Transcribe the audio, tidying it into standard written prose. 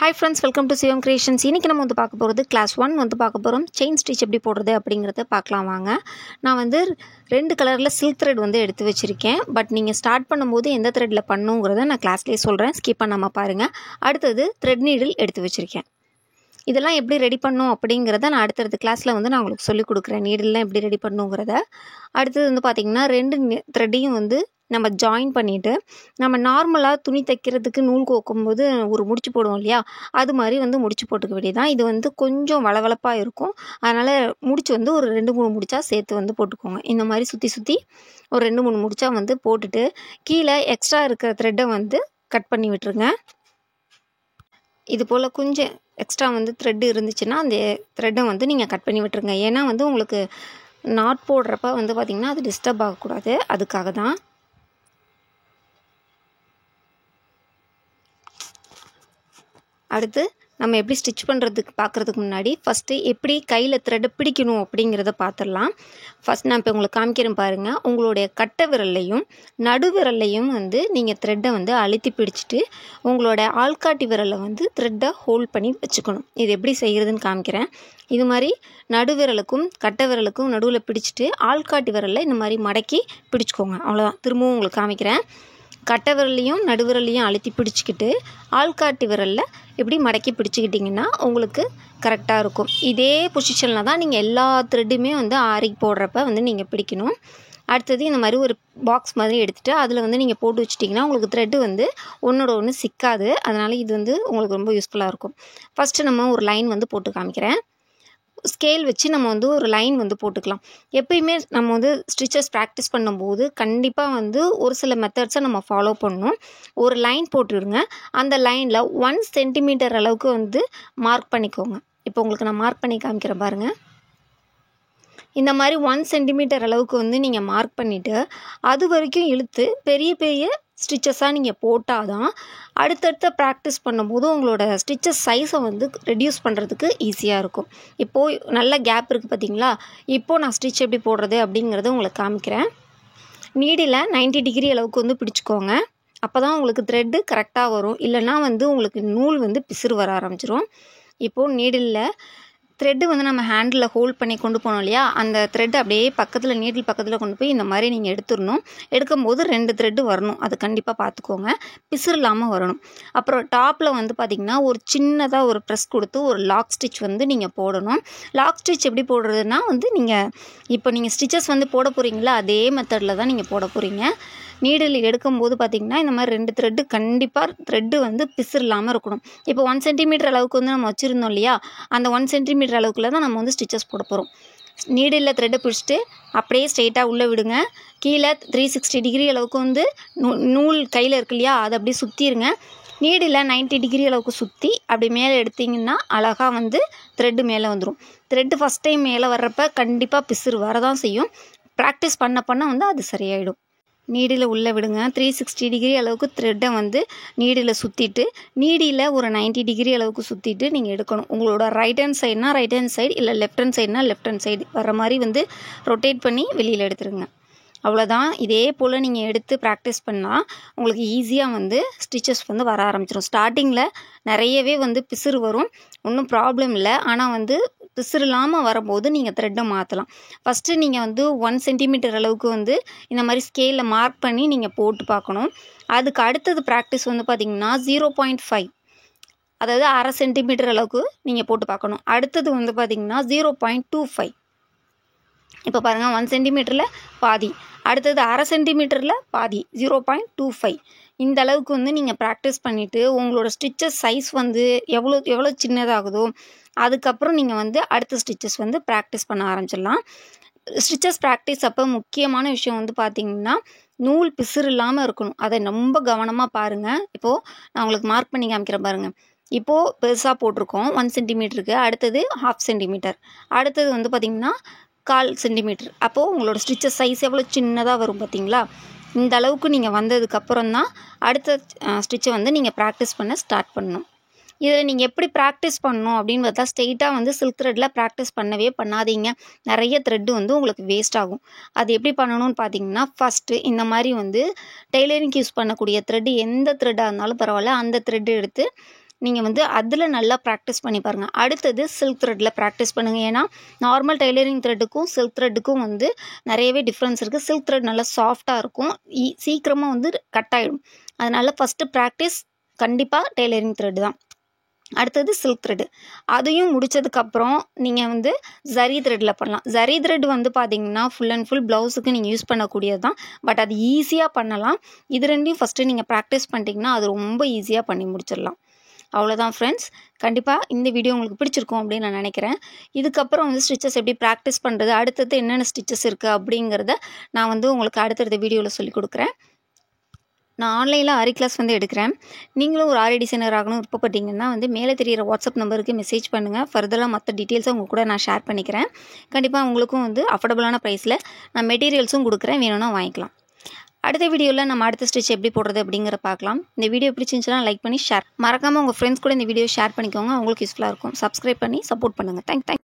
Hi friends, welcome to Shivam creations. இன்றைக்கி நம்ம வந்து பார்க்க போகிறது கிளாஸ் 1 வந்து பார்க்க போகிறோம். செயின் ஸ்டிச் எப்படி போடுறது அப்படிங்கிறத பார்க்கலாம் வாங்க. நான் வந்து 2 கலரில் சில்க் த்ரெட் வந்து எடுத்து வச்சுருக்கேன். பட் நீங்கள் ஸ்டார்ட் பண்ணும்போது எந்த த்ரெட்டில் பண்ணுங்கிறத நான் கிளாஸ்லேயே சொல்கிறேன், ஸ்கிப் பண்ணாமல் பாருங்கள். அடுத்தது த்ரெட் நீடில் எடுத்து வச்சுருக்கேன். இதெல்லாம் எப்படி ரெடி பண்ணும் அப்படிங்கிறத நான் அடுத்தடுத்த கிளாஸில் வந்து நான் உங்களுக்கு சொல்லிக் கொடுக்குறேன். நீடில்லாம் எப்படி ரெடி பண்ணுங்கிறத. அடுத்தது வந்து பார்த்திங்கன்னா 2 த்ரெட்டையும் வந்து நம்ம ஜாயின் பண்ணிவிட்டு, நம்ம நார்மலாக துணி தைக்கிறதுக்கு நூல் கோக்கும்போது ஒரு முடிச்சு போடுவோம் இல்லையா, அது மாதிரி வந்து முடிச்சு போட்டுக்க வேண்டியதான். இது வந்து கொஞ்சம் வளவளப்பாக இருக்கும். அதனால் முடிச்சு வந்து ஒரு 2-3 முடிச்சா சேர்த்து வந்து போட்டுக்கோங்க. இந்த மாதிரி சுற்றி சுற்றி ஒரு 2-3 முடிச்சா வந்து போட்டுட்டு கீழே எக்ஸ்ட்ரா இருக்கிற த்ரெட்டை வந்து கட் பண்ணி விட்டுருங்க. இது போல் கொஞ்சம் எக்ஸ்ட்ரா வந்து த்ரெட்டு இருந்துச்சுன்னா அந்த த்ரெட்டை வந்து நீங்கள் கட் பண்ணி விட்டுருங்க. ஏன்னா வந்து உங்களுக்கு நாட் போடுறப்ப வந்து பார்த்திங்கன்னா அது டிஸ்டர்ப் ஆகக்கூடாது, அதுக்காக தான். அடுத்து நம்ம எப்படி ஸ்டிச் பண்ணுறதுக்கு பார்க்குறதுக்கு முன்னாடி ஃபஸ்ட்டு எப்படி கையில் த்ரெட்டை பிடிக்கணும் அப்படிங்கிறத பார்த்துடலாம். ஃபஸ்ட் நான் இப்போ உங்களுக்கு காமிக்கிறேன் பாருங்கள். உங்களுடைய கட்டை விரல்லையும் நடு விரல்லையும் வந்து நீங்கள் த்ரெட்டை வந்து அழுத்தி பிடிச்சிட்டு உங்களோட ஆள்காட்டி விரலை வந்து த்ரெட்டை ஹோல்ட் பண்ணி வச்சுக்கணும். இது எப்படி செய்கிறதுன்னு காமிக்கிறேன். இது மாதிரி நடு விரலுக்கும் கட்டை விரலுக்கும் நடுவில் பிடிச்சிட்டு ஆள்காட்டி விரலில் இந்த மாதிரி மடக்கி பிடிச்சிக்கோங்க. அவ்வளோதான். திரும்பவும் உங்களுக்கு காமிக்கிறேன். கட்டை விரல்லையும் நடுவிரலையும் அழுத்தி பிடிச்சிக்கிட்டு ஆள்காட்டி விரலில் இப்படி மடக்கி பிடிச்சிக்கிட்டிங்கன்னா உங்களுக்கு கரெக்டாக இருக்கும். இதே பொசிஷனில் தான் நீங்கள் எல்லா த்ரெட்டுமே வந்து ஆரிக்கு போடுறப்ப வந்து நீங்கள் பிடிக்கணும். அடுத்தது இந்த மாதிரி ஒரு பாக்ஸ் மாதிரி எடுத்துகிட்டு அதில் வந்து நீங்கள் போட்டு வச்சிட்டிங்கன்னா உங்களுக்கு த்ரெட்டு வந்து ஒன்றோட ஒன்று சிக்காது. அதனால் இது வந்து உங்களுக்கு ரொம்ப யூஸ்ஃபுல்லாக இருக்கும். ஃபஸ்ட்டு நம்ம ஒரு லைன் வந்து போட்டு காமிக்கிறேன். ஸ்கேல் வச்சு நம்ம வந்து ஒரு லைன் வந்து போட்டுக்கலாம். எப்பயுமே நம்ம வந்து ஸ்டிச்சஸ் ப்ராக்டிஸ் பண்ணும்போது கண்டிப்பாக வந்து ஒரு சில மெத்தட்ஸை நம்ம ஃபாலோ பண்ணணும். ஒரு லைன் போட்டுருங்க. அந்த லைனில் 1 சென்டிமீட்டர் அளவுக்கு வந்து மார்க் பண்ணிக்கோங்க. இப்போ உங்களுக்கு நான் மார்க் பண்ணி காமிக்கிறேன் பாருங்கள். இந்த மாதிரி 1 சென்டிமீட்டர் அளவுக்கு வந்து நீங்கள் மார்க் பண்ணிவிட்டு அது வரைக்கும் இழுத்து பெரிய பெரிய ஸ்டிச்சஸாக நீங்கள் போட்டால் தான் அடுத்தடுத்த ப்ராக்டிஸ் பண்ணும்போது உங்களோட ஸ்டிச்சஸ் சைஸை வந்து ரெடியூஸ் பண்ணுறதுக்கு ஈஸியாக இருக்கும். இப்போது நல்ல கேப் இருக்குது பார்த்தீங்களா. இப்போது நான் ஸ்டிச் எப்படி போடுறது அப்படிங்கிறத உங்களுக்கு காமிக்கிறேன். நீடில் 90 டிகிரி அளவுக்கு வந்து பிடிச்சிக்கோங்க. அப்போ தான் உங்களுக்கு த்ரெட்டு கரெக்டாக வரும். இல்லைனா வந்து உங்களுக்கு நூல் வந்து பிசுறு வர ஆரம்பிச்சிரும். இப்போது நீடிலில் த்ரெட்டு வந்து நம்ம ஹேண்டில் ஹோல்ட் பண்ணி கொண்டு போனோம் இல்லையா, அந்த த்ரெட்டு அப்படியே பக்கத்தில் நீடில் பக்கத்தில் கொண்டு போய் இந்த மாதிரி நீங்கள் எடுத்துடணும். எடுக்கும்போது 2 த்ரெட்டு வரணும். அது கண்டிப்பாக பார்த்துக்கோங்க. பிசுறு இல்லாமல் வரணும். அப்புறம் டாப்பில் வந்து பார்த்திங்கன்னா ஒரு சின்னதாக ஒரு ப்ரெஸ் கொடுத்து ஒரு லாக் ஸ்டிச் வந்து நீங்கள் போடணும். லாக் ஸ்டிச் எப்படி போடுறதுன்னா வந்து நீங்கள் ஸ்டிச்சஸ் வந்து போட போகிறீங்களா அதே மெத்தடில் தான் நீங்கள் போட போகிறீங்க. நீடில் எடுக்கும்போது பார்த்திங்கன்னா இந்த மாதிரி 2 த்ரெட்டு கண்டிப்பாக த்ரெட்டு வந்து பிசுறு இல்லாமல் இருக்கணும். இப்போ 1 சென்டிமீட்டர் அளவுக்கு வந்து நம்ம வச்சுருந்தோம் இல்லையா, அந்த 1 சென்டிமீட்டர் அளவுக்குள்ள தான் நம்ம வந்து ஸ்டிச்சஸ் போட போகிறோம். நீடில் த்ரெட்டை பிடிச்சிட்டு அப்படியே ஸ்ட்ரெயிட்டாக உள்ளே விடுங்க. கீழே 360 டிகிரி அளவுக்கு வந்து நூல் கையில் இருக்கு இல்லையா, அதை அப்படியே சுற்றிடுங்க. நீடில் 90 டிகிரி அளவுக்கு சுற்றி அப்படி மேலே எடுத்திங்கன்னா அழகாக வந்து த்ரெட்டு மேலே வந்துடும். த்ரெட்டு ஃபஸ்ட் டைம் மேலே வர்றப்ப கண்டிப்பாக பிசுறு வரதான் செய்யும். ப்ராக்டிஸ் பண்ண வந்து அது சரியாயிடும். நீடில் உள்ளே விடுங்க. 360 டிகிரி அளவுக்கு த்ரெட்டை வந்து நீடில் சுற்றிட்டு நீடியில் ஒரு 90 டிகிரி அளவுக்கு சுற்றிட்டு நீங்கள் எடுக்கணும். உங்களோட ரைட் ஹேண்ட் சைடுனா ரைட் ஹேண்ட் சைடு, இல்லை லெஃப்ட் ஹேண்ட் சைடுனா லெஃப்ட் ஹேண்ட் சைடு வர மாதிரி வந்து ரொட்டேட் பண்ணி வெளியில் எடுத்துருங்க. அவ்வளோதான். இதே போல் நீங்கள் எடுத்து ப்ராக்டிஸ் பண்ணால் உங்களுக்கு ஈஸியாக வந்து ஸ்டிச்சஸ் வந்து வர ஆரம்பிச்சிடும். ஸ்டார்டிங்கில் நிறையவே வந்து பிசுறு வரும், ஒன்றும் ப்ராப்ளம் இல்லை. ஆனால் வந்து பிசுறு இல்லாமல் வரும்போது நீங்கள் த்ரெட்டை மாற்றலாம். ஃபஸ்ட்டு நீங்கள் வந்து 1 சென்டிமீட்டர் அளவுக்கு வந்து இந்த மாதிரி ஸ்கேலில் மார்க் பண்ணி நீங்கள் போட்டு பார்க்கணும். அதுக்கு அடுத்தது ப்ராக்டிஸ் வந்து பார்த்திங்கன்னா 0.5, அதாவது 1/2 சென்டிமீட்டர் அளவுக்கு நீங்கள் போட்டு பார்க்கணும். அடுத்தது வந்து பார்த்திங்கன்னா 0.25. இப்போ பாருங்கள், 1 சென்டிமீட்டரில் பாதி, அடுத்தது 1/2 சென்டிமீட்டரில் பாதி, 0.25. இந்த அளவுக்கு வந்து நீங்கள் ப்ராக்டிஸ் பண்ணிவிட்டு உங்களோட ஸ்டிச்சஸ் சைஸ் வந்து எவ்வளோ சின்னதாகுதோ அதுக்கப்புறம் நீங்கள் வந்து அடுத்த ஸ்டிச்சஸ் வந்து ப்ராக்டிஸ் பண்ண ஆரம்பிச்சிடலாம். ஸ்டிச்சஸ் ப்ராக்டிஸ் அப்போ முக்கியமான விஷயம் வந்து பார்த்திங்கன்னா நூல் பிசுறு இல்லாமல் இருக்கணும். அதை ரொம்ப கவனமாக பாருங்கள். இப்போது நான் உங்களுக்கு மார்க் பண்ணி காமிக்கிறேன் பாருங்கள். இப்போது பெருசாக போட்டிருக்கோம் 1 சென்டிமீட்டருக்கு, அடுத்தது 1/2 சென்டிமீட்டர், அடுத்தது வந்து பார்த்திங்கன்னா 1/4 சென்டிமீட்டர். அப்போது உங்களோட ஸ்டிச்சஸ் சைஸ் எவ்வளோ சின்னதாக வரும் பார்த்திங்களா. இந்த அளவுக்கு நீங்கள் வந்ததுக்கப்புறம் தான் அடுத்த ஸ்டிச்சை வந்து நீங்கள் ப்ராக்டிஸ் பண்ண ஸ்டார்ட் பண்ணணும். இதில் நீங்கள் எப்படி ப்ராக்டிஸ் பண்ணணும் அப்படின்னு பார்த்தா ஸ்ட்ரெயிட்டாக வந்து சில்க் த்ரெட்டில் ப்ராக்டிஸ் பண்ணவே பண்ணாதீங்க. நிறைய த்ரெட்டு வந்து உங்களுக்கு வேஸ்ட் ஆகும். அது எப்படி பண்ணணும்னு பார்த்தீங்கன்னா, ஃபஸ்ட்டு இந்த மாதிரி வந்து டெய்லரிங்க்கு யூஸ் பண்ணக்கூடிய த்ரெட்டு எந்த த்ரெட்டாக இருந்தாலும் பரவாயில்ல, அந்த த்ரெட்டு எடுத்து நீங்கள் வந்து அதில் நல்லா ப்ராக்டிஸ் பண்ணி பாருங்கள். அடுத்தது சில்க் த்ரெட்டில் ப்ராக்டிஸ் பண்ணுங்கள். ஏன்னா நார்மல் டெய்லரிங் த்ரெட்டுக்கும் சில்க் த்ரெட்டுக்கும் வந்து நிறையவே டிஃப்ரென்ஸ் இருக்குது. சில்க் த்ரெட் நல்லா சாஃப்டாக இருக்கும், சீக்கிரமாக வந்து கட் ஆகிடும். அதனால் ஃபஸ்ட்டு ப்ராக்டிஸ் கண்டிப்பாக டெய்லரிங் த்ரெட் தான். அடுத்தது சில்க் த்ரெட்டு. அதையும் முடித்ததுக்கப்புறம் நீங்கள் வந்து ஜரி த்ரெட்டில் பண்ணலாம். ஜரி த்ரெட் வந்து பார்த்திங்கன்னா ஃபுல் அண்ட் ஃபுல் ப்ளவுஸுக்கு நீங்கள் யூஸ் பண்ணக்கூடியது தான். பட் அது ஈஸியாக பண்ணலாம். இது ரெண்டையும் ஃபஸ்ட்டு நீங்கள் ப்ராக்டிஸ் பண்ணிட்டீங்கன்னா அது ரொம்ப ஈஸியாக பண்ணி முடிச்சிடலாம். அவ்வளோதான் ஃப்ரெண்ட்ஸ். கண்டிப்பாக இந்த வீடியோ உங்களுக்கு பிடிச்சிருக்கும் அப்படின்னு நான் நினைக்கிறேன். இதுக்கப்புறம் வந்து ஸ்டிச்சஸ் எப்படி ப்ராக்டிஸ் பண்ணுறது, அடுத்தது என்னென்ன ஸ்டிச்சஸ் இருக்குது அப்படிங்கிறத நான் வந்து உங்களுக்கு அடுத்தடுத்த வீடியோவில் சொல்லிக் கொடுக்குறேன். நான் ஆன்லைனில் ஆரி கிளாஸ் வந்து எடுக்கிறேன். நீங்களும் ஒரு ஆரி டிசைனர் ஆகணும் விருப்பப்பட்டீங்கன்னா வந்து மேலே தெரியிற வாட்ஸ்அப் நம்பருக்கு மெசேஜ் பண்ணுங்கள். ஃபர்தராக மற்ற டீட்டெயில்ஸை உங்கள் கூட நான் ஷேர் பண்ணிக்கிறேன். கண்டிப்பாக உங்களுக்கும் வந்து அஃபோர்டபுளான ப்ரைஸில் நான் மெட்டீரியல்ஸும் கொடுக்குறேன், வேணும்னா வாங்கிக்கலாம். அடுத்த வீடியோவில் நம்ம அடுத்த ஸ்டிச் எப்படி போடுறது அப்படிங்கிற பார்க்கலாம். இந்த வீடியோ பிடிச்சிருந்துச்சுன்னா லைக் பண்ணி ஷேர் மறக்காமல் உங்கள் ஃப்ரெண்ட்ஸ் கூட இந்த வீடியோ ஷேர் பண்ணிக்கோங்க. அவங்களுக்கு யூஸ்ஃபுல்லாக இருக்கும். சப்ஸ்கிரைப் பண்ணி சப்போர்ட் பண்ணுங்கள். தேங்க்